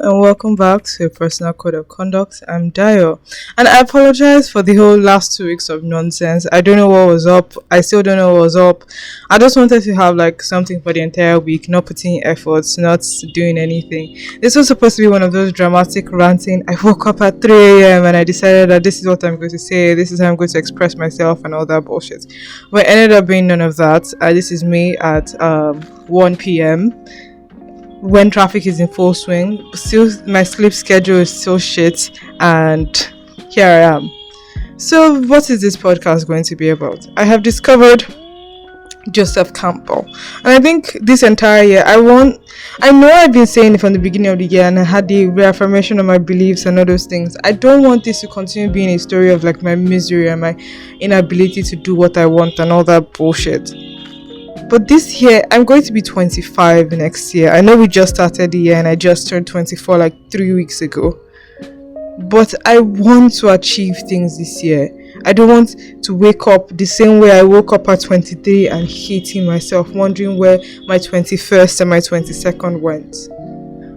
and welcome back to your personal code of conduct. I'm Dayo, and I apologize for the whole last 2 weeks of nonsense. I don't know what was up. I still don't know what was up. I just wanted to have like something for the entire week, not putting efforts, not doing anything. This was supposed to be one of those dramatic ranting. I woke up at 3 a.m. and I decided that this is what I'm going to say, this is how I'm going to express myself, and all that bullshit. But it ended up being none of that. This is me at 1 p.m. when traffic is in full swing. Still, my sleep schedule is so shit, and here I am. So what is this podcast going to be about? I have discovered Joseph Campbell, and I think this entire year I know I've been saying it from the beginning of the year, and I had the reaffirmation of my beliefs and all those things. I don't want this to continue being a story of like my misery and my inability to do what I want and all that bullshit. But this year, I'm going to be 25 next year. I know we just started the year and I just turned 24 like 3 weeks ago. But I want to achieve things this year. I don't want to wake up the same way I woke up at 23 and hating myself, wondering where my 21st and my 22nd went.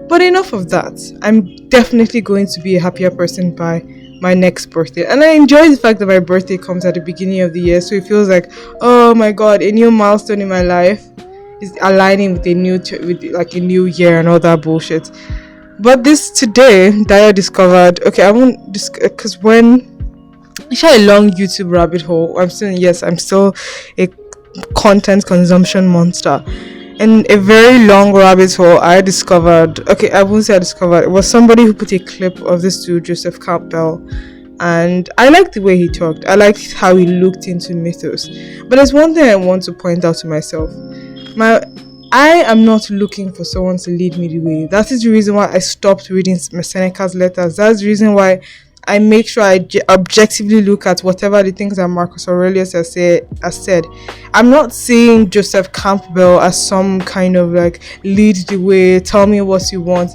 But enough of that. I'm definitely going to be a happier person by my next birthday, and I enjoy the fact that my birthday comes at the beginning of the year, so it feels like, oh my god, a new milestone in my life is aligning with a new year and all that bullshit. But today Dayo discovered, okay, I won't because when I share a long YouTube rabbit hole, I'm still a content consumption monster. In a very long rabbit hole, I discovered, it was somebody who put a clip of this dude, Joseph Campbell, and I liked the way he talked. I liked how he looked into mythos. But there's one thing I want to point out to myself. I am not looking for someone to lead me the way. That is the reason why I stopped reading Seneca's letters. That's the reason why I make sure I objectively look at whatever the things that Marcus Aurelius has said. I'm not seeing Joseph Campbell as some kind of like lead the way, tell me what you want.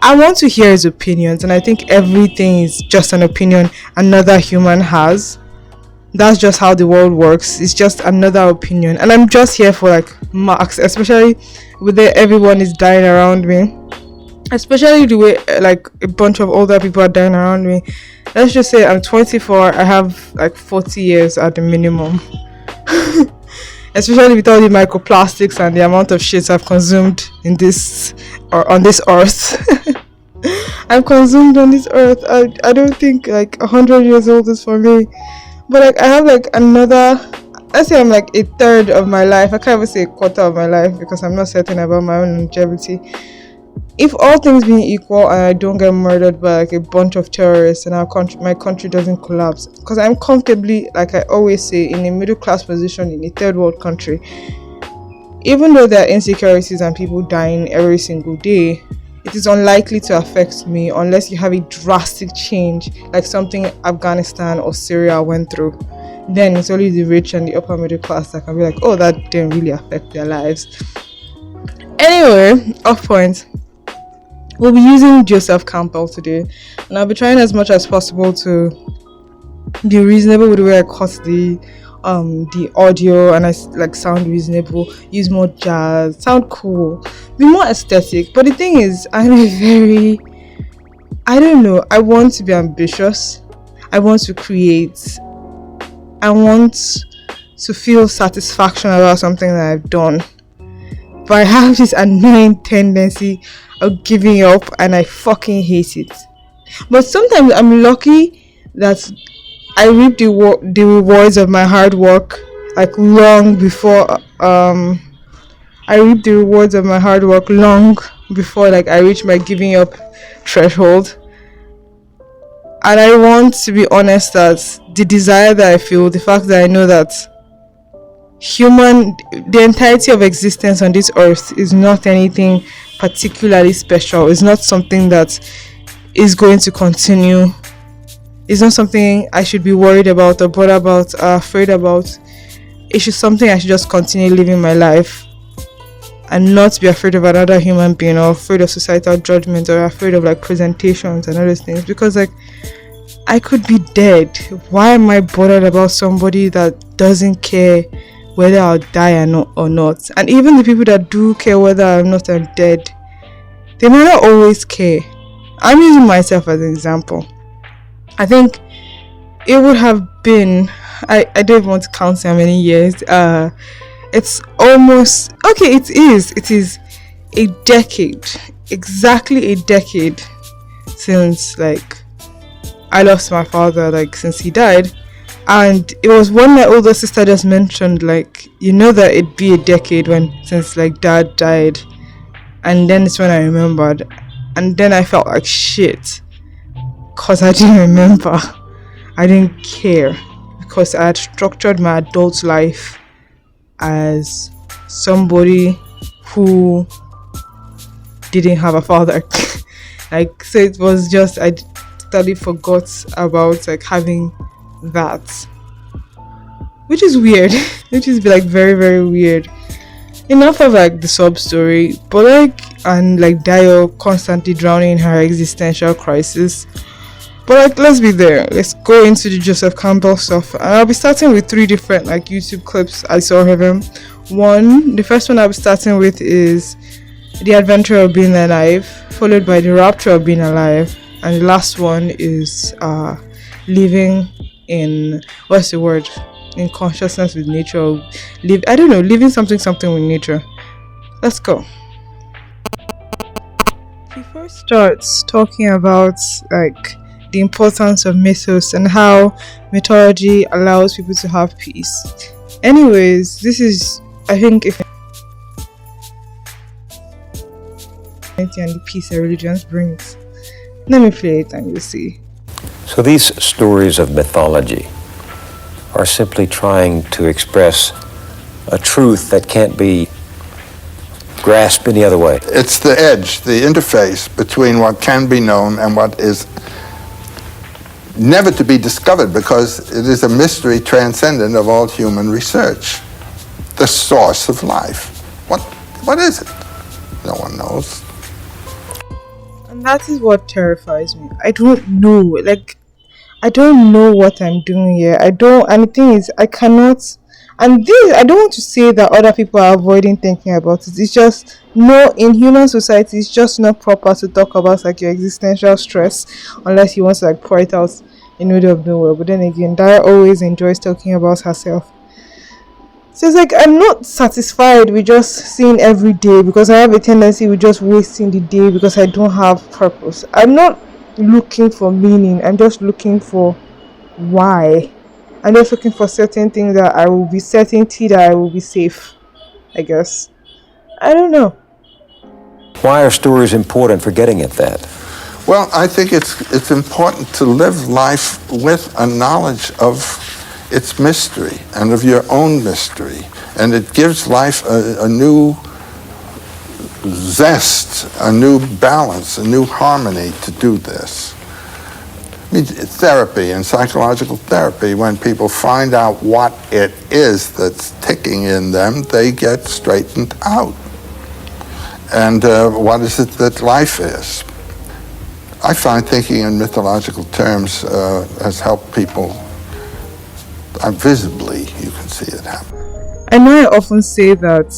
I want to hear his opinions, and I think everything is just an opinion another human has. That's just how the world works. It's just another opinion, and I'm just here for like marks, especially with everyone is dying around me. Especially the way like a bunch of older people are dying around me. Let's just say I'm 24. I have like 40 years at the minimum. Especially with all the microplastics and the amount of shit I've consumed on this earth. I've consumed on this earth. I don't think like 100 years old is for me. But like I have like another, let's say I'm like a third of my life. I can't even say a quarter of my life because I'm not certain about my own longevity. If all things being equal and I don't get murdered by like a bunch of terrorists and my country doesn't collapse, because I'm comfortably, like I always say, in a middle class position in a third world country, even though there are insecurities and people dying every single day, it is unlikely to affect me unless you have a drastic change like something Afghanistan or Syria went through. Then it's only the rich and the upper middle class that can be like, oh, that didn't really affect their lives. Anyway, off point. We'll be using Joseph Campbell today, and I'll be trying as much as possible to be reasonable with the way I cut the audio, and I like sound reasonable, use more jazz, sound cool, be more aesthetic. But the thing is, I want to be ambitious, I want to create, I want to feel satisfaction about something that I've done. But I have this annoying tendency of giving up, and I fucking hate it. But sometimes I'm lucky that I reap the rewards of my hard work like long before I reap the rewards of my hard work long before like I reach my giving up threshold. And I want to be honest that the desire that I feel, the fact that I know that the entirety of existence on this earth is not anything particularly special. It's not something that is going to continue. It's not something I should be worried about or bothered about or afraid about. It's just something I should just continue living my life and not be afraid of another human being or afraid of societal judgment or afraid of like presentations and all those things, because like I could be dead. Why am I bothered about somebody that doesn't care whether I'll die or not? And even the people that do care whether or not I'm dead, they might not always care. I'm using myself as an example. I think it would have been, I don't even want to count how many years. It's almost, okay, it is a decade, exactly a decade since like I lost my father, like since he died. And it was when my older sister just mentioned, like, that it'd be a decade since like dad died. And then it's when I remembered. And then I felt like shit, because I didn't remember. I didn't care, because I had structured my adult life as somebody who didn't have a father. Like, so it was just, I totally forgot about like having that, which is weird. Which is like very, very weird. Enough of like the sub story, but and Dayo constantly drowning in her existential crisis. But let's be there. Let's go into the Joseph Campbell stuff, and I'll be starting with 3 different YouTube clips I saw of him. The first one I'll be starting with is the adventure of being alive, followed by the rapture of being alive, and the last one is living in, what's the word, in consciousness with nature. Living something with nature. Let's go. He first starts talking about the importance of mythos and how mythology allows people to have peace. Anyways, this is, I think, if and the peace that religion brings. Let me play it and you'll see. So these stories of mythology are simply trying to express a truth that can't be grasped any other way. It's the edge, the interface between what can be known and what is never to be discovered, because it is a mystery transcendent of all human research. The source of life. What is it? No one knows. And that is what terrifies me. I don't know. I don't know what I'm doing here. And the thing is, I cannot. And this, I don't want to say that other people are avoiding thinking about it. It's just, no, in human society, it's just not proper to talk about your existential stress unless you want to pour it out in the middle of nowhere. But then again, Dayo always enjoys talking about herself. So it's I'm not satisfied with just seeing every day, because I have a tendency with just wasting the day because I don't have purpose. I'm not looking for meaning. I'm just looking for why. I'm just looking for certain things that I will be certainty that I will be safe, I guess. I don't know. Why are stories important for getting at that? Well, I think it's important to live life with a knowledge of its mystery and of your own mystery. And it gives life a new zest, a new balance, a new harmony to do this. I mean, therapy and psychological therapy, when people find out what it is that's ticking in them, they get straightened out. And what is it that life is? I find thinking in mythological terms has helped people. Visibly, you can see it happen. I know I often say that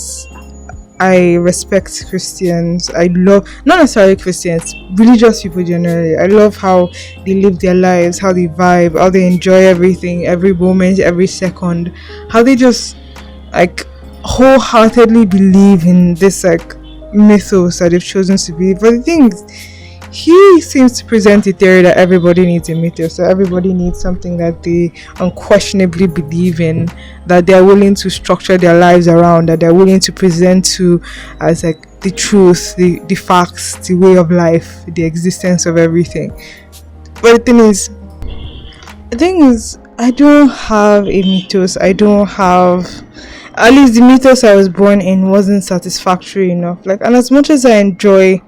I respect Christians. I love, not necessarily Christians, religious people generally. I love how they live their lives, how they vibe, how they enjoy everything, every moment, every second, how they just wholeheartedly believe in this mythos that they've chosen to believe. But the thing is, he seems to present a theory that everybody needs a mythos, so everybody needs something that they unquestionably believe in, that they're willing to structure their lives around, that they're willing to present to as the truth, the facts, the way of life, the existence of everything. But the thing is, I don't have a mythos. I don't have, at least the mythos I was born in wasn't satisfactory enough. And as much as I enjoy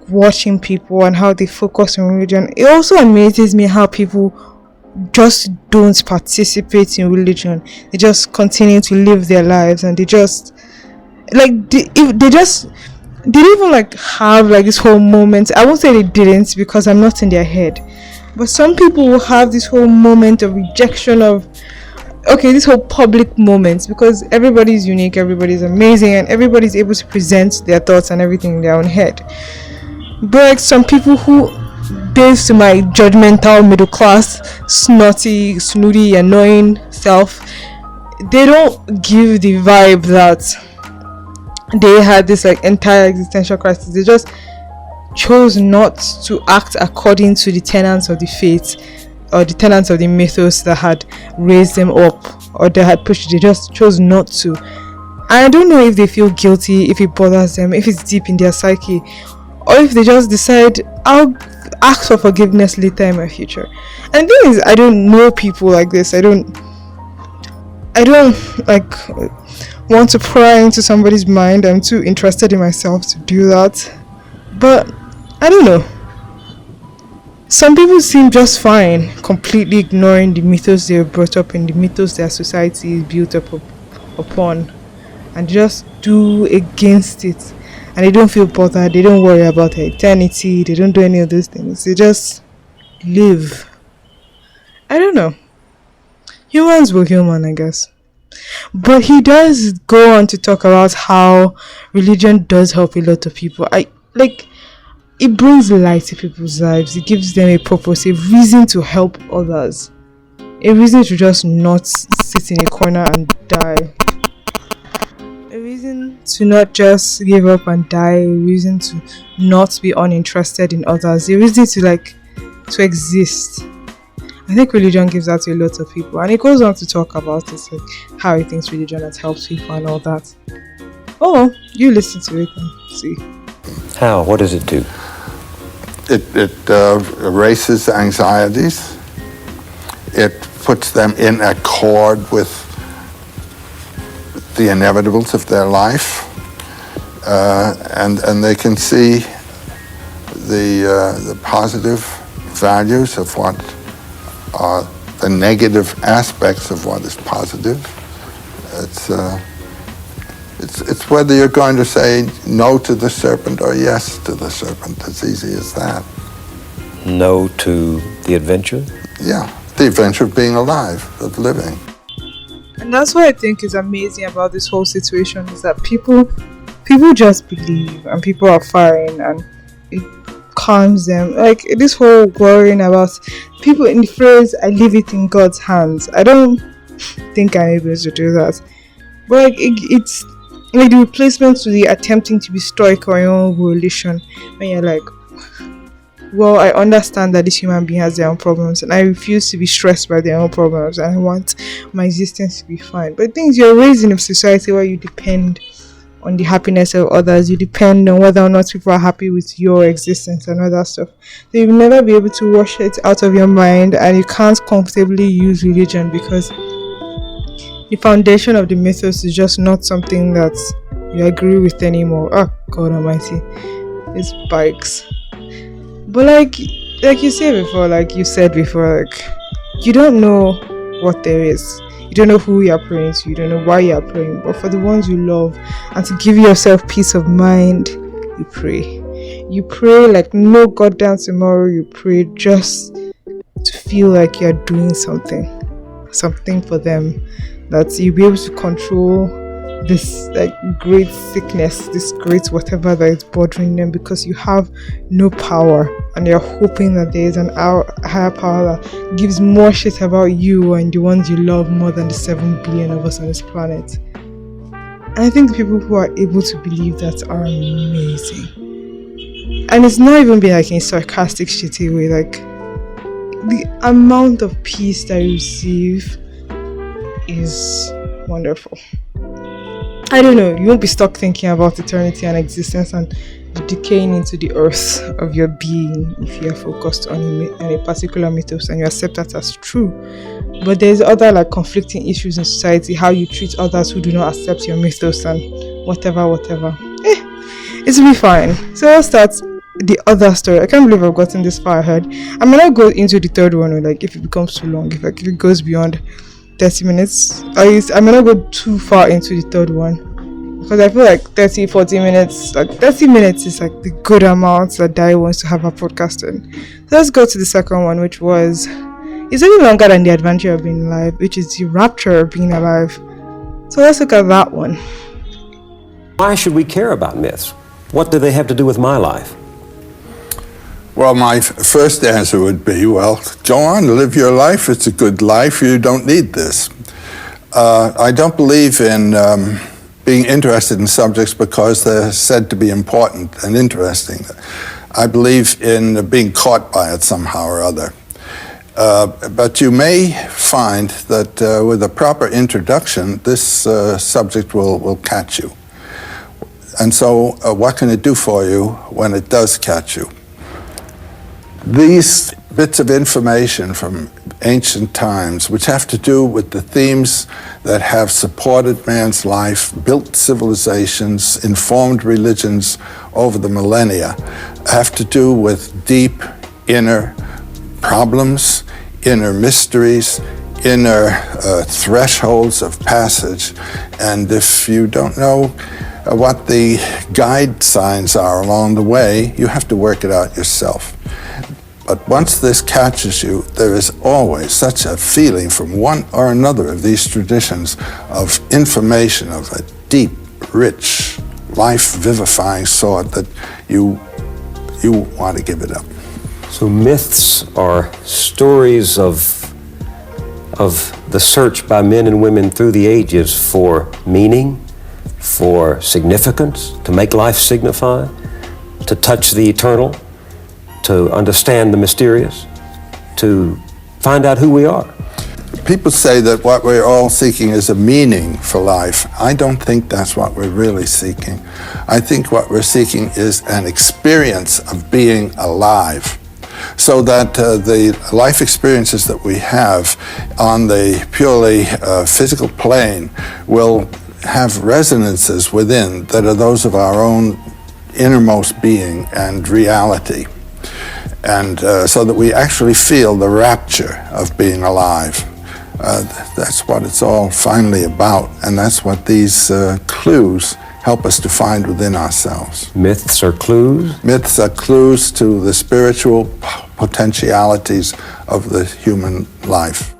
watching people and how they focus on religion, it also amazes me how people just don't participate in religion. They just continue to live their lives, and they just they didn't even have this whole moment. I won't say they didn't, because I'm not in their head, but some people will have this whole moment of rejection of this whole public moment, because everybody's unique, everybody's amazing, and everybody's able to present their thoughts and everything in their own head. But like some people who, based on my judgmental middle class, snotty, snooty, annoying self, they don't give the vibe that they had this like entire existential crisis. They just chose not to act according to the tenets of the faith or the tenets of the mythos that had raised them up or they had pushed. They just chose not to. And I don't know if they feel guilty, if it bothers them, if it's deep in their psyche, or if they just decide, I'll ask for forgiveness later in my future. And the thing is, I don't know people like this. I don't like want to pry into somebody's mind. I'm too interested in myself to do that. But I don't know. Some people seem just fine, completely ignoring the mythos they were brought up in, the mythos their society is built upon, and just do against it. And they don't feel bothered, they don't worry about their eternity, they don't do any of those things. They just live. I don't know. Humans will human, I guess. But he does go on to talk about how religion does help a lot of people. It brings light to people's lives. It gives them a purpose, a reason to help others, a reason to just not sit in a corner and die, a reason to not just give up and die, a reason to not be uninterested in others, a reason to exist. I think religion gives that to a lot of people, and it goes on to talk about it, like how he thinks religion has helped people and all that. Oh, you listen to it and see. How? What does it do? It erases anxieties. It puts them in accord with the inevitables of their life, and they can see the positive values of what are the negative aspects of what is positive. It's whether you're going to say no to the serpent or yes to the serpent. As easy as that. No to the adventure? Yeah, the adventure of being alive, of living. And that's what I think is amazing about this whole situation, is that people just believe and people are fine and it calms them. Like this whole worrying about people in the phrase, I leave it in God's hands. I don't think I'm able to do that. But it's like the replacement to the attempting to be stoic or your own volition, when you're like, well, I understand that this human being has their own problems and I refuse to be stressed by their own problems and I want my existence to be fine. But things, you're raised in a society where you depend on the happiness of others, you depend on whether or not people are happy with your existence and all that stuff. So you'll never be able to wash it out of your mind, and you can't comfortably use religion because the foundation of the mythos is just not something that you agree with anymore. Oh, God Almighty, these bikes. But like you said before, like you said before, like you don't know what there is. You don't know who you're praying to. You don't know why you're praying. But for the ones you love, and to give yourself peace of mind, you pray. You pray like no goddamn tomorrow. You pray just to feel like you're doing something for them. That you'll be able to control this like great sickness, this great whatever that is bothering them, because you have no power and you're hoping that there is an higher power that gives more shit about you and the ones you love more than the 7 billion of us on this planet. And I think the people who are able to believe that are amazing. And it's not even being like in a sarcastic shitty way, like the amount of peace that you receive is wonderful. I don't know, you won't be stuck thinking about eternity and existence and the decaying into the earth of your being if you are focused on a particular mythos and you accept that as true. But there's other like conflicting issues in society, how you treat others who do not accept your mythos and whatever. It's be fine. So let's start the other story. I can't believe I've gotten this far ahead. I may not go into the third one, or like if it becomes too long, if it goes beyond 30 minutes. I may not go too far into the third one because I feel like 30-40 minutes, like 30 minutes is like the good amount that Dayo wants to have a podcast in. So let's go to the second one, which was, it's even longer than the adventure of being alive, which is the rapture of being alive. So let's look at that one. Why should we care about myths? What do they have to do with my life? Well, my first answer would be, well, go on, live your life. It's a good life. You don't need this. I don't believe in being interested in subjects because they're said to be important and interesting. I believe in being caught by it somehow or other. But you may find that with a proper introduction, this subject will catch you. And so what can it do for you when it does catch you? These bits of information from ancient times, which have to do with the themes that have supported man's life, built civilizations, informed religions over the millennia, have to do with deep inner problems, inner mysteries, inner thresholds of passage. And if you don't know what the guide signs are along the way, you have to work it out yourself. But once this catches you, there is always such a feeling from one or another of these traditions of information of a deep, rich, life-vivifying sort that you want to give it up. So myths are stories of the search by men and women through the ages for meaning, for significance, to make life signify, to touch the eternal, to understand the mysterious, to find out who we are. People say that what we're all seeking is a meaning for life. I don't think that's what we're really seeking. I think what we're seeking is an experience of being alive, so that the life experiences that we have on the purely physical plane will have resonances within that are those of our own innermost being and reality. And so that we actually feel the rapture of being alive. That's what it's all finally about, and that's what these clues help us to find within ourselves. Myths are clues? Myths are clues to the spiritual potentialities of the human life.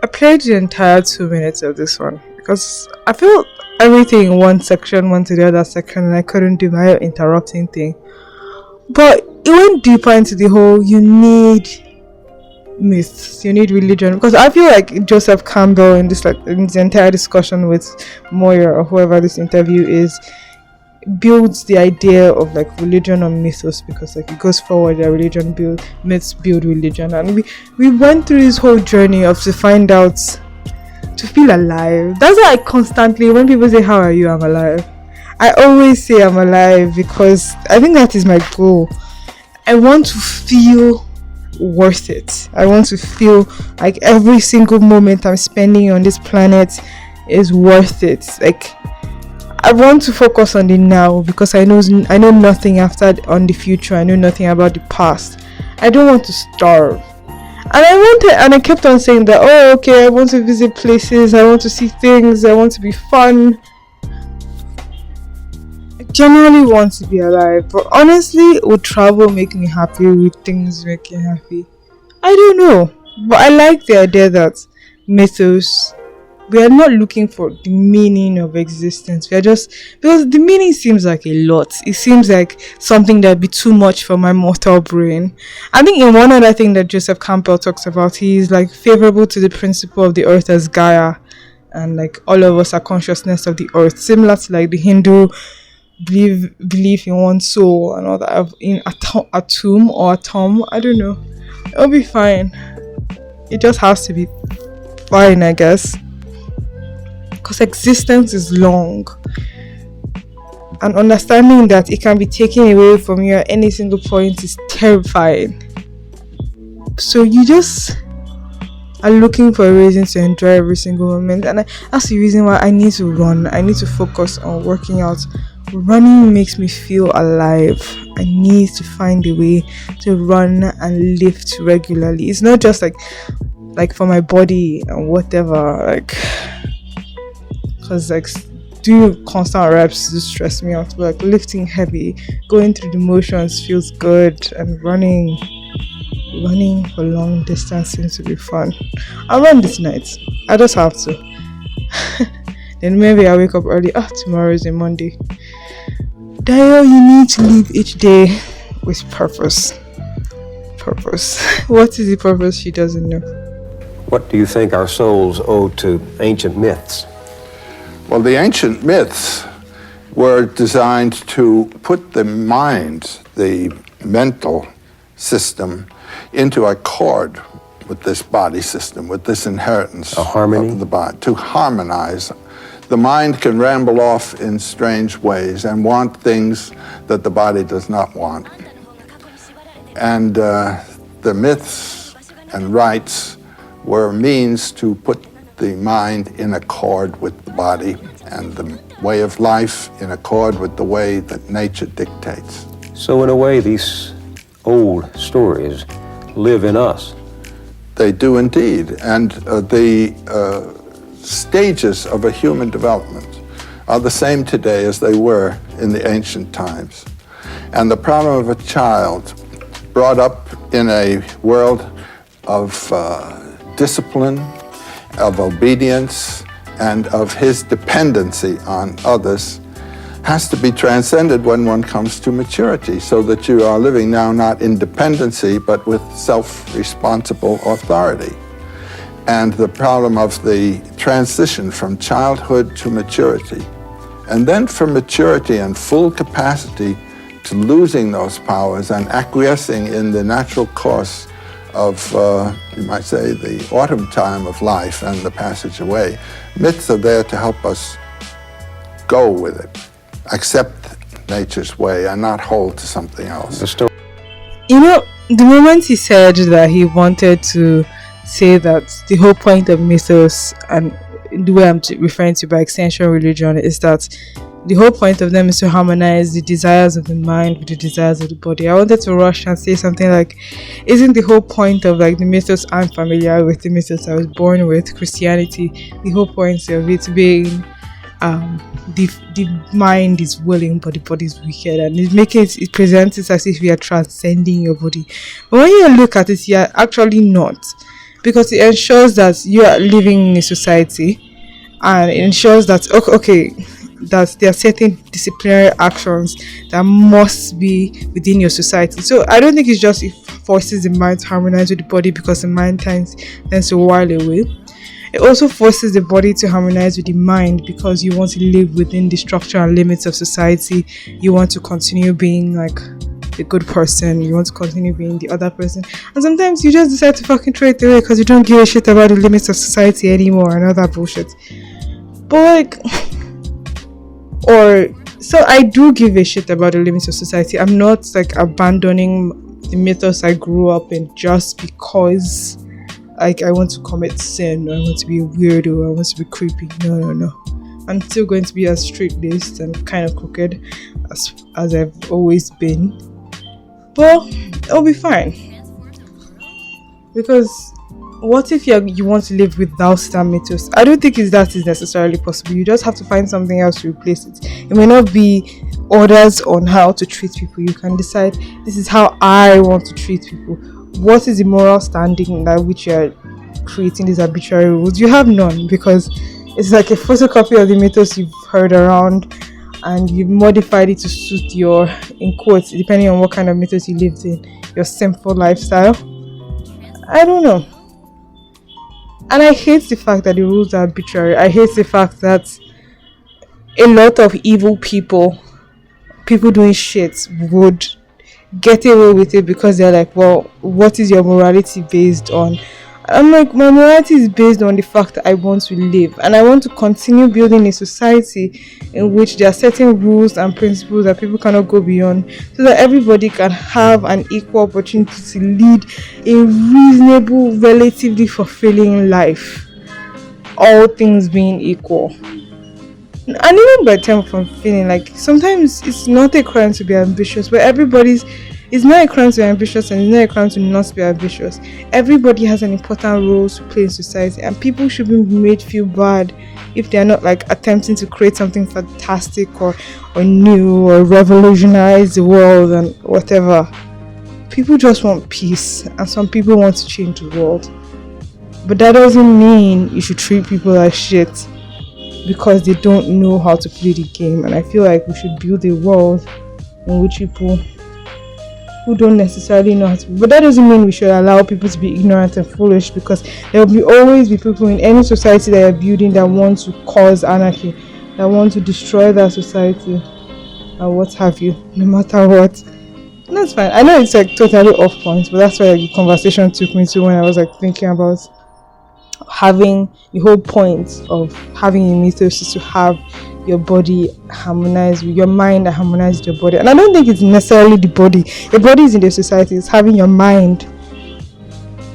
I played the entire 2 minutes of this one because I felt everything in one section went to the other section and I couldn't do my interrupting thing. But it went deeper into the whole, you need myths, you need religion, because I feel like Joseph Campbell in this entire discussion with Moyer or whoever this interview is builds the idea of religion or mythos, because it goes forward that myths build religion, and we went through this whole journey of to find out, to feel alive. That's why I constantly, when people say how are you, I'm alive, I always say I'm alive, because I think that is my goal. I want to feel worth it. I want to feel like every single moment I'm spending on this planet is worth it. I want to focus on the now, because I know nothing on the future. I know nothing about the past. I don't want to starve. And I kept on saying that, oh, okay, I want to visit places, I want to see things, I want to be fun. I genuinely want to be alive, but honestly, would travel make me happy? Would things make me happy? I don't know, but I like the idea that mythos, we are not looking for the meaning of existence. We are just, because the meaning seems like a lot. It seems like something that would be too much for my mortal brain. I think in one other thing that Joseph Campbell talks about, he is favorable to the principle of the earth as Gaia, and all of us are consciousness of the earth, similar to the Hindu belief in one soul and all that, in atom or atom. I don't know. It'll be fine. It just has to be fine, I guess. Because existence is long, and understanding that it can be taken away from you at any single point is terrifying. So you just are looking for a reason to enjoy every single moment, and that's the reason why I need to run. I need to focus on working out. Running makes me feel alive. I need to find a way to run and lift regularly. It's not just like for my body and whatever, because doing constant reps just stress me out, but lifting heavy, going through the motions feels good, and running for long distance seems to be fun. I'll run this night. I just have to. Then maybe I'll wake up early. Tomorrow is a Monday. Dayo, you need to live each day with purpose. Purpose. What is the purpose she doesn't know? What do you think our souls owe to ancient myths? Well, the ancient myths were designed to put the mind, the mental system, into accord with this body system, with this inheritance A harmony? of the body, to harmonize. The mind can ramble off in strange ways and want things that the body does not want. And the myths and rites were a means to put the mind in accord with the body and the way of life in accord with the way that nature dictates. So in a way, these old stories live in us. They do indeed. And the stages of a human development are the same today as they were in the ancient times. And the problem of a child brought up in a world of discipline, of obedience, and of his dependency on others has to be transcended when one comes to maturity, so that you are living now not in dependency, but with self-responsible authority. And the problem of the transition from childhood to maturity, and then from maturity and full capacity to losing those powers and acquiescing in the natural course of, you might say, the autumn time of life and the passage away. Myths are there to help us go with it, accept nature's way, and not hold to something else. You know, the moment he said that he wanted to say that the whole point of mythos, and the way I'm referring to by extension religion, is that the whole point of them is to harmonize the desires of the mind with the desires of the body. I wanted to rush and say something like, isn't the whole point of like the mythos I'm familiar with, the mythos I was born with, Christianity, the whole point of it being the mind is willing but the body is wicked, and it presents it as if you are transcending your body. But when you look at it, you are actually not, because it ensures that you are living in a society, and it ensures that okay, that there are certain disciplinary actions that must be within your society. So I don't think it's just it forces the mind to harmonize with the body because the mind tends to while away. It also forces the body to harmonize with the mind because you want to live within the structure and limits of society. You want to continue being like the good person. You want to continue being the other person. And sometimes you just decide to fucking throw it away because you don't give a shit about the limits of society anymore and all that bullshit. But so I do give a shit about the limits of society. I'm not like abandoning the mythos I grew up in just because like I want to commit sin, or I want to be a weirdo, or I want to be creepy. No. I'm still going to be as straight-laced and kind of crooked as I've always been. But it'll be fine. Because what if you want to live without that mythos? I don't think that is necessarily possible. You just have to find something else to replace it. It may not be orders on how to treat people. You can decide, this is how I want to treat people. What is the moral standing by which you are creating these arbitrary rules? You have none, because it's like a photocopy of the mythos you've heard around, and you've modified it to suit your, in quotes, depending on what kind of mythos you lived in, your simple lifestyle. I don't know. And I hate the fact that the rules are arbitrary. I hate the fact that a lot of evil people doing shit, would get away with it because they're like, well, what is your morality based on? I'm like, my morality is based on the fact that I want to live, and I want to continue building a society in which there are certain rules and principles that people cannot go beyond, so that everybody can have an equal opportunity to lead a reasonable, relatively fulfilling life, all things being equal. And even by term from feeling, like sometimes it's not a crime to be ambitious, but it's not a crime to be ambitious, and it's not a crime to not be ambitious. Everybody has an important role to play in society, and people shouldn't be made feel bad if they're not like attempting to create something fantastic or new or revolutionize the world and whatever. People just want peace, and some people want to change the world. But that doesn't mean you should treat people like shit because they don't know how to play the game. And I feel like we should build a world in which people who don't necessarily know how to. But that doesn't mean we should allow people to be ignorant and foolish, because there will always be people in any society that you're building that want to cause anarchy, that want to destroy that society, and what have you, no matter what. And that's fine. I know it's like totally off point, but that's where the conversation took me to when I was like thinking about having the whole point of having a mythos is to have your body harmonized with your mind, and harmonize with your body. And I don't think it's necessarily the body. Your body is in the society. It's having your mind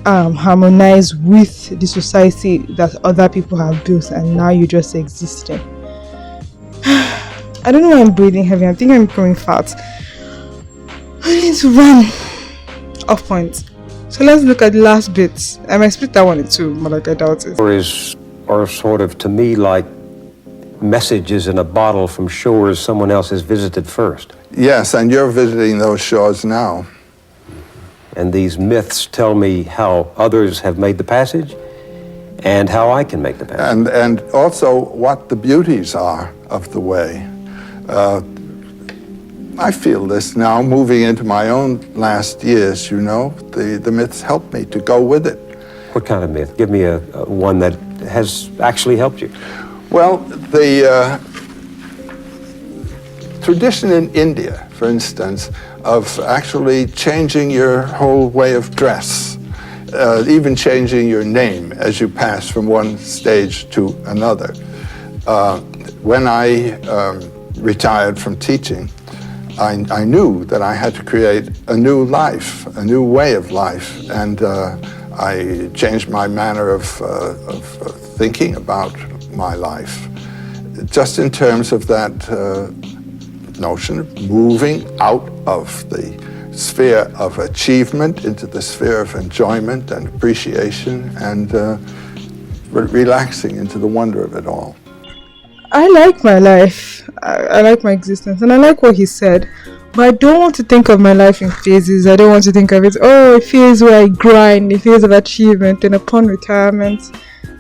harmonize with the society that other people have built, and now you're just existing. I don't know why I'm breathing heavy. I think I'm becoming fat. I need to run. Off point. So let's look at the last bit. I might split that one in two, but like I doubt it. Stories are sort of, to me, like messages in a bottle from shores someone else has visited first. Yes, and you're visiting those shores now. And these myths tell me how others have made the passage and how I can make the passage. And also what the beauties are of the way. I feel this now, moving into my own last years, you know, the myths help me to go with it. What kind of myth? Give me a one that has actually helped you. Well, the tradition in India, for instance, of actually changing your whole way of dress, even changing your name as you pass from one stage to another. When I retired from teaching, I knew that I had to create a new life, a new way of life, and I changed my manner of thinking about my life, just in terms of that notion of moving out of the sphere of achievement into the sphere of enjoyment and appreciation, and relaxing into the wonder of it all. I like my life. I like my existence, and I like what he said. But I don't want to think of my life in phases. I don't want to think of it, a phase where I grind, a phase of achievement, and upon retirement,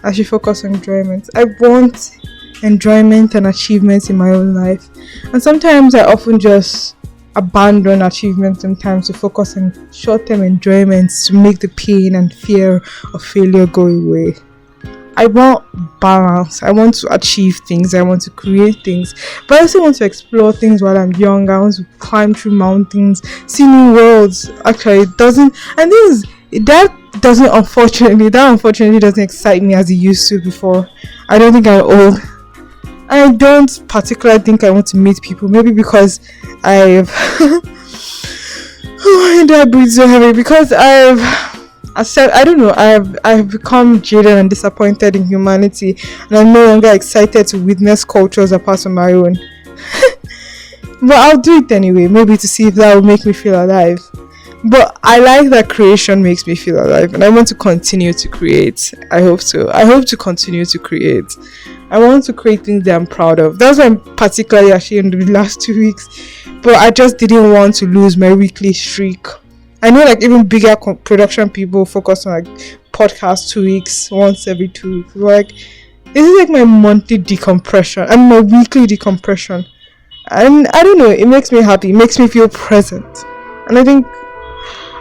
I should focus on enjoyment. I want enjoyment and achievements in my own life. And sometimes I often just abandon achievement sometimes to focus on short-term enjoyments to make the pain and fear of failure go away. I want balance. I want to achieve things. I want to create things. But I also want to explore things while I'm young. I want to climb through mountains, see new worlds. Actually, it doesn't. And that unfortunately doesn't excite me as it used to before. I don't think I'm old. I don't particularly think I want to meet people. Maybe because I've why do I breathe so heavy? Because I've become jaded and disappointed in humanity, and I'm no longer excited to witness cultures apart from my own. But I'll do it anyway, maybe to see if that will make me feel alive. But I like that creation makes me feel alive, and I want to continue to create. I hope to continue to create. I want to create things that I'm proud of. That's why I'm particularly ashamed of the last 2 weeks. But I just didn't want to lose my weekly streak. I know like even bigger production people focus on like podcasts 2 weeks, once every 2 weeks. Like this is like my monthly decompression and my weekly decompression. And I don't know, it makes me happy, it makes me feel present. And I think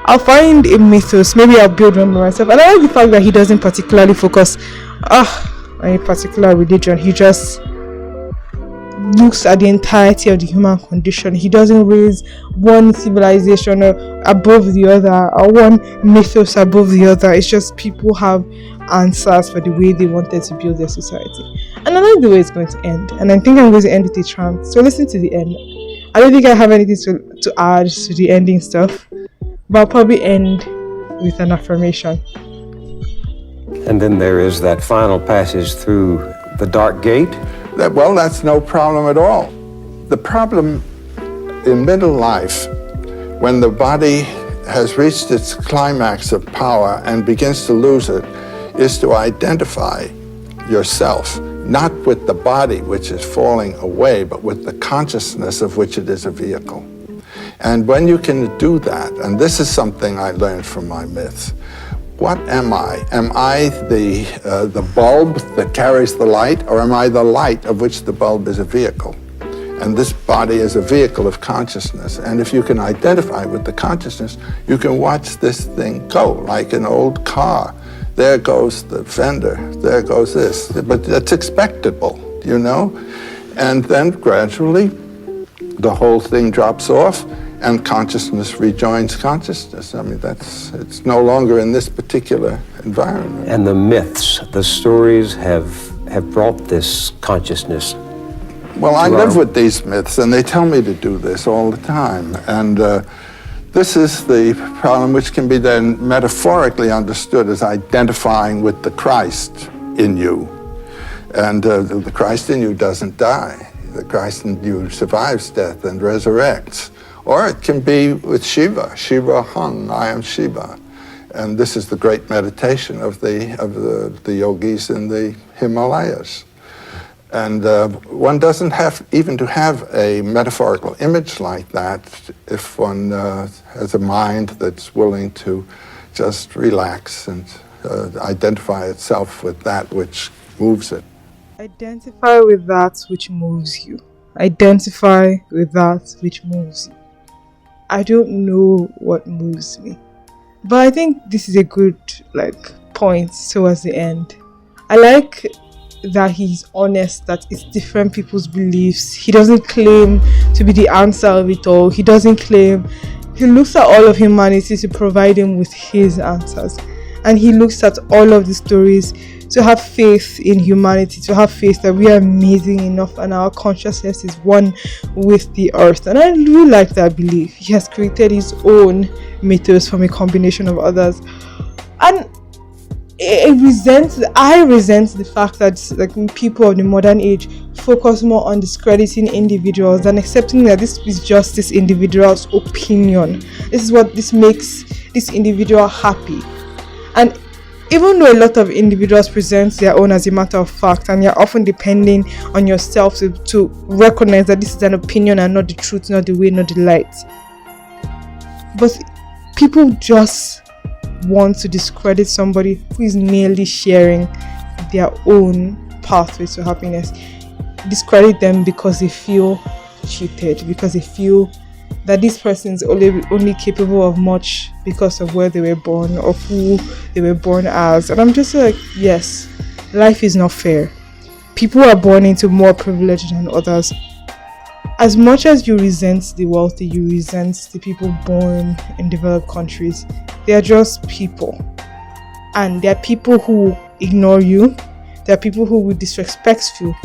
I'll find a mythos, maybe I'll build one by myself. And I like the fact that he doesn't particularly focus on a particular religion. He just looks at the entirety of the human condition. He doesn't raise one civilization above the other or one mythos above the other. It's just people have answers for the way they wanted to build their society. And I like the way it's going to end. And I think I'm going to end with a chant. So listen to the end. I don't think I have anything to add to the ending stuff, but I'll probably end with an affirmation. And then there is that final passage through the dark gate. Well, that's no problem at all. The problem in middle life, when the body has reached its climax of power and begins to lose it, is to identify yourself, not with the body which is falling away, but with the consciousness of which it is a vehicle. And when you can do that, and this is something I learned from my myths, what am I? Am I the bulb that carries the light, or am I the light of which the bulb is a vehicle? And this body is a vehicle of consciousness. And if you can identify with the consciousness, you can watch this thing go like an old car. There goes the fender, there goes this. But that's expectable, you know? And then gradually, the whole thing drops off and consciousness rejoins consciousness. I mean, it's no longer in this particular environment. And the myths, the stories have brought this consciousness. Well, I live with these myths, and they tell me to do this all the time. And this is the problem, which can be then metaphorically understood as identifying with the Christ in you. And the Christ in you doesn't die. The Christ in you survives death and resurrects. Or it can be with Shiva. Shiva Hung, I am Shiva. And this is the great meditation of the yogis in the Himalayas. And one doesn't have even to have a metaphorical image like that if one has a mind that's willing to just relax and identify itself with that which moves it. Identify with that which moves you. Identify with that which moves you. I don't know what moves me, but I think this is a good point towards the end. I like that he's honest, that it's different people's beliefs. He doesn't claim to be the answer of it all. He doesn't claim. He looks at all of humanity to provide him with his answers, and he looks at all of the stories to have faith in humanity, to have faith that we are amazing enough and our consciousness is one with the earth. And I really like that belief. He has created his own mythos from a combination of others, and I resent the fact that people of the modern age focus more on discrediting individuals than accepting that this is just this individual's opinion. This makes this individual happy. And even though a lot of individuals present their own as a matter of fact, and you're often depending on yourself to recognize that this is an opinion and not the truth, not the way, not the light. But people just want to discredit somebody who is merely sharing their own pathway to happiness. Discredit them because they feel cheated, because they feel that this person is only capable of much because of where they were born or who they were born as. And I'm just like, yes, life is not fair. People are born into more privilege than others. As much as you resent the wealthy, you resent the people born in developed countries. They are just people. And there are people who ignore you. There are people who will disrespect you.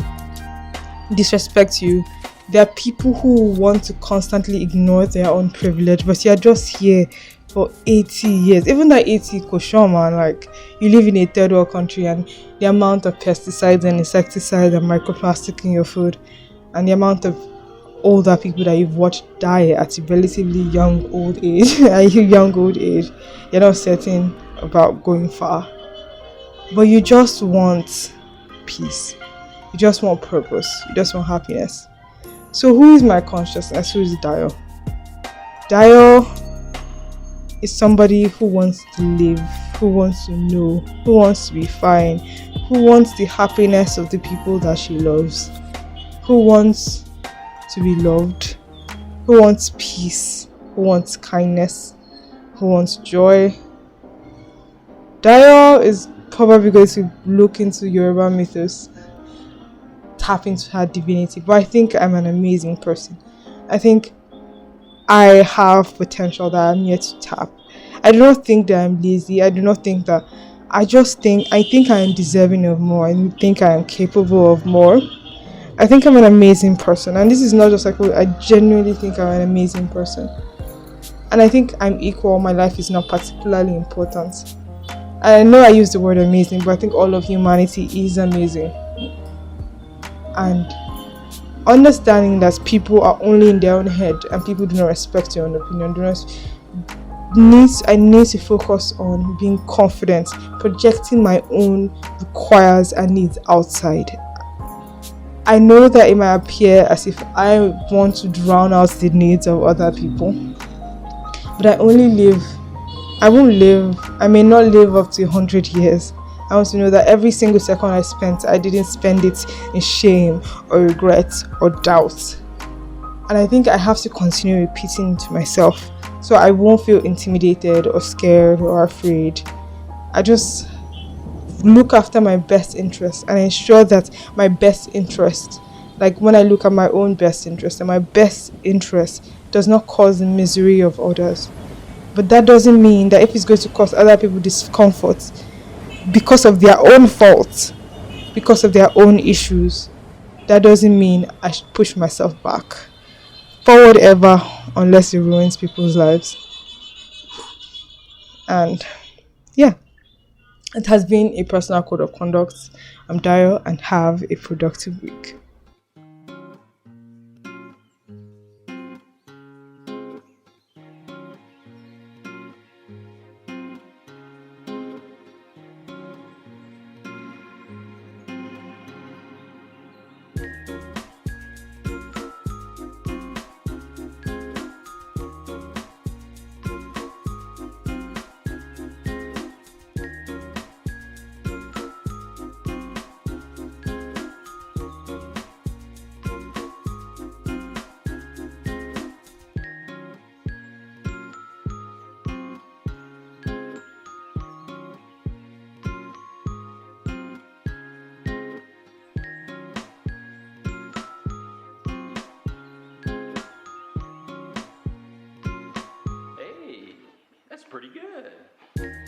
There are people who want to constantly ignore their own privilege, but you're just here for 80 years. Even that 80 kosher, man, you live in a third world country, and the amount of pesticides and insecticides and microplastic in your food, and the amount of older people that you've watched die at a relatively young old age, you're not certain about going far. But you just want peace. You just want purpose. You just want happiness. So who is my consciousness? Who is Dayo? Dayo is somebody who wants to live, who wants to know, who wants to be fine, who wants the happiness of the people that she loves, who wants to be loved, who wants peace, who wants kindness, who wants joy. Dayo is probably going to look into Yoruba mythos, tap into her divinity, but I think I'm an amazing person. I think I have potential that I'm yet to tap. I do not think that I'm lazy. I do not think that. I think I am deserving of more. I think I am capable of more. I think I'm an amazing person, and this is not just I genuinely think I'm an amazing person, and I think I'm equal. My life is not particularly important. I know I use the word amazing, but I think all of humanity is amazing. And understanding that people are only in their own head and people do not respect your own opinion, I need to focus on being confident. Projecting my own requires and needs outside. I know that it might appear as if I want to drown out the needs of other people, but I may not live up to 100 years. I want to know that every single second I spent, I didn't spend it in shame or regret or doubt. And I think I have to continue repeating it to myself so I won't feel intimidated or scared or afraid. I just look after my best interest and ensure that my best interest, like when I look at my own best interest, and my best interest does not cause the misery of others. But that doesn't mean that if it's going to cause other people discomfort because of their own fault, because of their own issues, that doesn't mean I should push myself back. Forward ever, unless it ruins people's lives. And yeah, it has been a personal code of conduct. I'm Dayo, and have a productive week. Hey, that's pretty good.